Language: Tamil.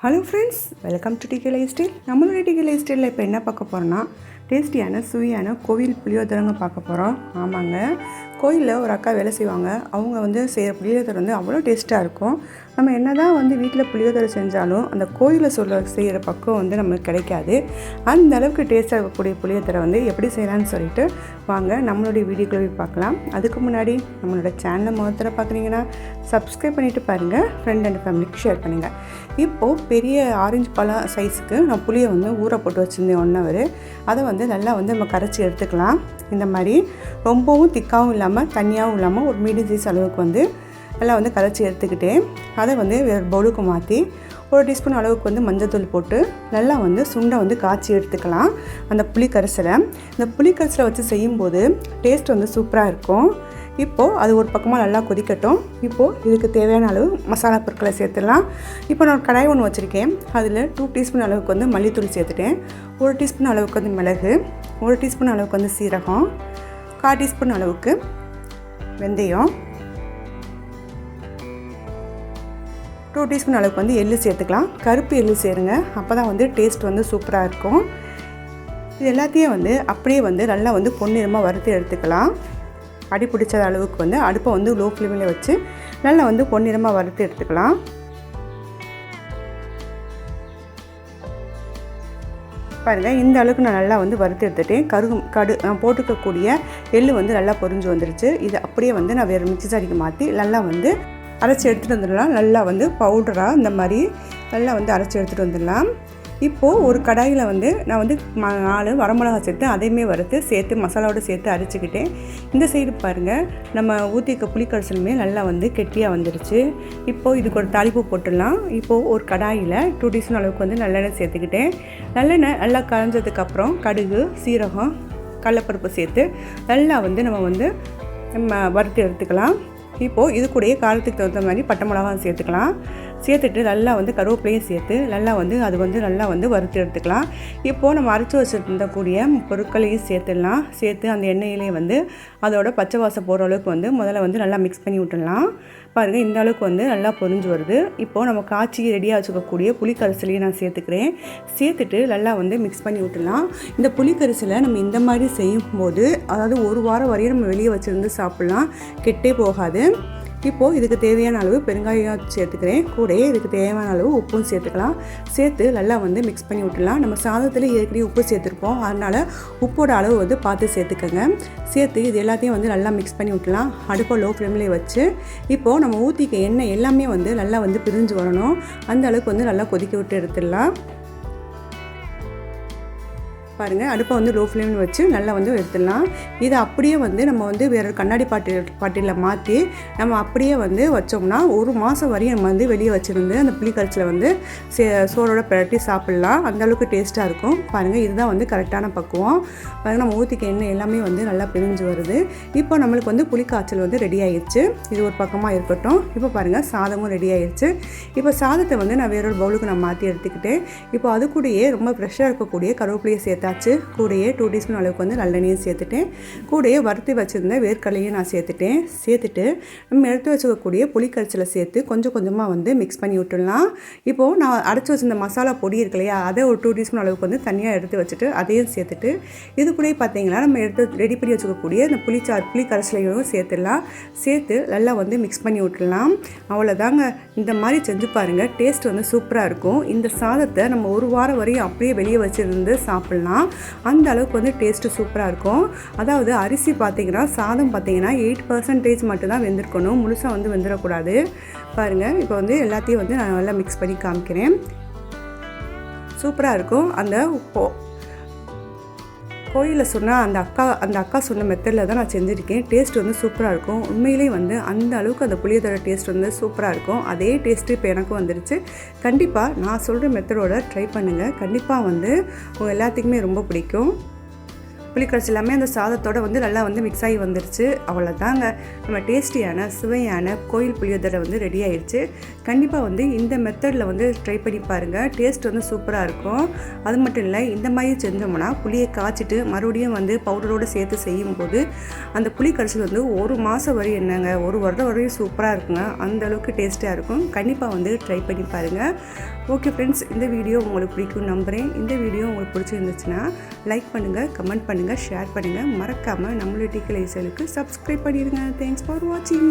Hello friends, welcome to DK lifestyle. நம்மளோட டிகே லைஃப் ஸ்டைலில் இப்போ என்ன பார்க்க போகிறோன்னா, டேஸ்டியான சுவையான கோவில் புளியோதரைங்க பார்க்க போகிறோம். ஆமாங்க, கோயிலில் ஒரு அக்கா வேலை செய்வாங்க. அவங்க செய்கிற புளியோதரை அவ்வளோ டேஸ்ட்டாக இருக்கும். நம்ம என்ன தான் வீட்டில் புளியோதரை செஞ்சாலும் அந்த கோயிலில் செய்கிற பக்கம் நம்மளுக்கு கிடைக்காது. அந்த அளவுக்கு டேஸ்ட்டாக இருக்கக்கூடிய புளியோதரை எப்படி செய்யலான்னு சொல்லிட்டு வாங்க நம்மளுடைய வீடியோக்களை போய் பார்க்கலாம். அதுக்கு முன்னாடி நம்மளோட சேனலை முதல்ல பார்க்குறீங்கன்னா சப்ஸ்கிரைப் பண்ணிவிட்டு பாருங்கள், ஃப்ரெண்ட் அண்ட் ஃபேமிலிக்கு ஷேர் பண்ணுங்கள். இப்போது பெரிய ஆரஞ்சு பழம் சைஸுக்கு நான் புளியை ஊற போட்டு வச்சுருந்தேன் 1 hour. அதை நல்லா நம்ம கரைச்சி எடுத்துக்கலாம். இந்த மாதிரி ரொம்பவும் திக்காகவும் இல்லாமல் தண்ணியாகவும் இல்லாமல் ஒரு மீடியம் சைஸ் அளவுக்கு நல்லா கரைச்சி எடுத்துக்கிட்டு அதை வேறு பவுலுக்கு மாற்றி 1 டீஸ்பூன் அளவுக்கு மஞ்சள் போட்டு நல்லா சுண்டை காய்ச்சி எடுத்துக்கலாம். அந்த புளி கரைசலை இந்த புளி கரைசலை வச்சு செய்யும்போது டேஸ்ட் சூப்பராக இருக்கும். இப்போது அது ஒரு பக்கமாக நல்லா கொதிக்கட்டும். இப்போது இதுக்கு தேவையான அளவு மசாலா பொருட்களை சேர்த்துடலாம். இப்போ நான் கடாய் ஒன்று வச்சுருக்கேன். அதில் 2 டீஸ்பூன் அளவுக்கு மல்லித்தூள் சேர்த்துட்டேன். 1 டீஸ்பூன் அளவுக்கு மிளகு, 1 டீஸ்பூன் அளவுக்கு சீரகம், 1/4 டீஸ்பூன் அளவுக்கு வெந்தயம், 2 டீஸ்பூன் அளவுக்கு எள்ளு சேர்த்துக்கலாம். கருப்பு எள்ளு சேருங்க, அப்போ தான் டேஸ்ட் சூப்பராக இருக்கும். இது எல்லாத்தையும் அப்படியே நல்லா பொன்னிறமாக வறுத்து எடுத்துக்கலாம். அடி பிடிச்ச அளவுக்கு அடுப்பை லோ ஃப்ளேமில் வச்சு நல்லா பொன்னிறமாக வறுத்து எடுத்துக்கலாம். பாருங்கள், இந்த அளவுக்கு நான் நல்லா வறுத்து எடுத்துட்டேன். நான் போட்டுக்கக்கூடிய எள்ளு நல்லா பொரிஞ்சு வந்துருச்சு. இதை அப்படியே நான் வேறு மிக்ஸி ஜாடிக்கு மாற்றி நல்லா அரைச்சி எடுத்துகிட்டு வந்துடலாம். நல்லா பவுடராக இந்த மாதிரி நல்லா அரைச்சி எடுத்துகிட்டு வந்துடலாம். இப்போது ஒரு கடாயில் நான் 4 வரமிளகா சேர்த்து அதையுமே சேர்த்து மசாலாவோடு சேர்த்து அரைச்சிக்கிட்டேன். இந்த சைடு பாருங்கள், நம்ம ஊற்றிக்க புளிக்கரைசலுமே நல்லா கெட்டியாக வந்துருச்சு. இப்போது இதுக்கு ஒரு தாளிப்பு போட்டுடலாம். இப்போது ஒரு கடாயில் 2 டீஸ்பூன் அளவுக்கு நல்லெண்ணெய் சேர்த்துக்கிட்டேன். நல்லெண்ணெய் நல்லா கரைஞ்சதுக்கப்புறம் கடுகு, சீரகம், கடலைப்பருப்பு சேர்த்து நல்லா நம்ம வறுத்து எடுத்துக்கலாம். இப்போது இது கூடயே காரத்துக்கு தகுந்த மாதிரி பட்டை மிளகா சேர்த்துக்கலாம். சேர்த்துட்டு நல்லா கருவேப்பிலையும் சேர்த்து நல்லா அது நல்லா வறுத்து எடுத்துக்கலாம். இப்போது நம்ம அரைச்சி வச்சுருந்தக்கூடிய பொருட்களையும் சேர்த்துடலாம். சேர்த்து அந்த எண்ணெயிலே அதோட பச்சை வாசம் போகிற அளவுக்கு முதல்ல நல்லா மிக்ஸ் பண்ணி விட்டுடலாம். பாருங்கள், இந்த அளவுக்கு நல்லா பொரிஞ்சு வருது. இப்போது நம்ம காய்ச்சி ரெடியாக வச்சுக்கக்கூடிய புளிக்கரைசலையும் நான் சேர்த்துக்கிறேன். சேர்த்துட்டு நல்லா மிக்ஸ் பண்ணி விட்டுடலாம். இந்த புளிக்கரைசலை நம்ம இந்த மாதிரி செய்யும்போது அதாவது 1 வாரம் வரையும் நம்ம வெளியே வச்சுருந்து சாப்பிட்லாம், கெட்டே போகாது. இப்போது இதுக்கு தேவையான அளவு பெருங்காயம் சேர்த்துக்கிறேன். கூடயே இதுக்கு தேவையான அளவு உப்பும் சேர்த்துக்கலாம். சேர்த்து நல்லா மிக்ஸ் பண்ணி விட்டுடலாம். நம்ம சாதத்தில் ஏற்கனவே உப்பு சேர்த்துருப்போம், அதனால் உப்போட அளவு பார்த்து சேர்த்துக்கோங்க. சேர்த்து இது எல்லாத்தையும் நல்லா மிக்ஸ் பண்ணி விட்டுலாம். அடுப்பை லோ ஃப்ளேம்லேயே வச்சு இப்போது நம்ம ஊற்றிக்க எண்ணெய் எல்லாமே நல்லா பிரிஞ்சு வரணும். அந்த அளவுக்கு நல்லா கொதிக்க விட்டு எடுத்துடலாம். பாருங்கள், அடுப்பை லோ ஃப்ளேமில் வச்சு நல்லா எடுத்துடலாம். இதை அப்படியே நம்ம வேறு கண்ணாடி பாட்டிலில் மாற்றி நம்ம அப்படியே வச்சோம்னா 1 மாதம் வரையும் நம்ம வெளியே வச்சுருந்து அந்த புளிக்கரைசலை சோறோட பிரட்டி சாப்பிட்லாம். அந்தளவுக்கு டேஸ்ட்டாக இருக்கும். பாருங்கள், இதுதான் கரெக்டான பக்குவம். பாருங்கள், நம்ம ஊற்றிக்க எண்ணெய் எல்லாமே நல்லா பிரிஞ்சு வருது. இப்போ நம்மளுக்கு புளிக்காய்ச்சல் ரெடி ஆகிடுச்சு. இது ஒரு பக்கமாக இருக்கட்டும். இப்போ பாருங்கள், சாதமும் ரெடி ஆகிடுச்சு. இப்போ சாதத்தை நான் வேறொரு பவுலுக்கு நான் மாற்றி எடுத்துக்கிட்டேன். இப்போ அது கூடயே ரொம்ப ஃப்ரெஷ்ஷாக இருக்கக்கூடிய கருவேப்பிலையை சேர்த்து கூடையே 2 டீஸ்பூன் அளவுக்கு நல்லெண்ணையும் சேர்த்துட்டேன். கூடையே வறுத்து வச்சுருந்த வேர்க்கடலையும் நான் சேர்த்துட்டு நம்ம எடுத்து வச்சுக்கக்கூடிய புளிக்கரைசலை சேர்த்து கொஞ்சம் கொஞ்சமாக மிக்ஸ் பண்ணி விட்டுடலாம். இப்போது நான் அரைச்சி வச்சுருந்த மசாலா பொடி இருக்கு இல்லையா, அதை ஒரு 2 டீஸ்பூன் அளவுக்கு தனியாக எடுத்து வச்சுட்டு அதையும் சேர்த்துட்டு இது கூட பார்த்தீங்கன்னா நம்ம எடுத்து ரெடி பண்ணி வச்சுக்கக்கூடிய இந்த புளிக்கரைசலையும் சேர்த்துடலாம். சேர்த்து நல்லா மிக்ஸ் பண்ணி விட்டுடலாம். அவ்வளோதாங்க. இந்த மாதிரி செஞ்சு பாருங்கள், டேஸ்ட் சூப்பராக இருக்கும். இந்த சாதத்தை நம்ம 1 வாரம் வரையும் அப்படியே வெளியே வச்சுருந்து சாப்பிட்லாம். அந்த அளவுக்கு டேஸ்ட்டு சூப்பராக இருக்கும். அதாவது அரிசி பார்த்திங்கன்னா, சாதம் பார்த்திங்கன்னா 8% மட்டும்தான் வெந்திருக்கணும், முழுசாக வெந்துடக்கூடாது. பாருங்கள், இப்போ எல்லாத்தையும் நான் நல்லா மிக்ஸ் பண்ணி காமிக்கிறேன். சூப்பராக இருக்கும். அந்த கோயிலில் சொன்னால் அந்த அக்கா சொன்ன மெத்தடில் தான் நான் செஞ்சுருக்கேன். டேஸ்ட் சூப்பராக இருக்கும். உண்மையிலே அந்த அளவுக்கு அந்த புளியோதரை டேஸ்ட் சூப்பராக இருக்கும். அதே டேஸ்ட்டு இப்போ எனக்கும் வந்துருச்சு. கண்டிப்பாக நான் சொல்கிற மெத்தடோட ட்ரை பண்ணுங்கள். கண்டிப்பாக உங்கள் எல்லாத்துக்குமே ரொம்ப பிடிக்கும். புளிக்கரைசல் எல்லாமே அந்த சாதத்தோடு வந்து நல்லா வந்து மிக்ஸ் ஆகி வந்துருச்சு. அவ்வளோதாங்க, நம்ம டேஸ்டியான சுவையான கோயில் புளியோதரை வந்து ரெடி ஆயிடுச்சு. கண்டிப்பாக வந்து இந்த மெத்தடில் வந்து ட்ரை பண்ணி பாருங்கள், டேஸ்ட் வந்து சூப்பராக இருக்கும். அது மட்டும் இல்லை, இந்த மாதிரி செஞ்சோம்னா புளியை காய்ச்சிட்டு மறுபடியும் வந்து பவுடரோடு சேர்த்து செய்யும்போது அந்த புளி கரைசல் வந்து 1 மாதம் வரையும் என்னங்க, 1 வருடம் வரையும் சூப்பராக இருக்குங்க. அந்த அளவுக்கு டேஸ்ட்டாக இருக்கும். கண்டிப்பாக வந்து ட்ரை பண்ணி பாருங்கள். ஓகே ஃப்ரெண்ட்ஸ், இந்த வீடியோ உங்களுக்கு பிடிக்கும் நம்புகிறேன். இந்த வீடியோ உங்களுக்கு பிடிச்சிருந்துச்சுன்னா லைக் பண்ணுங்கள், கமெண்ட் பண்ணுங்கள், ஷேர் பண்ணுங்கள். மறக்காமல் நம்மளுடைய டீ கலை சேனலுக்கு சப்ஸ்கிரைப் பண்ணிடுங்க. தேங்க்ஸ் ஃபார் வாட்சிங்.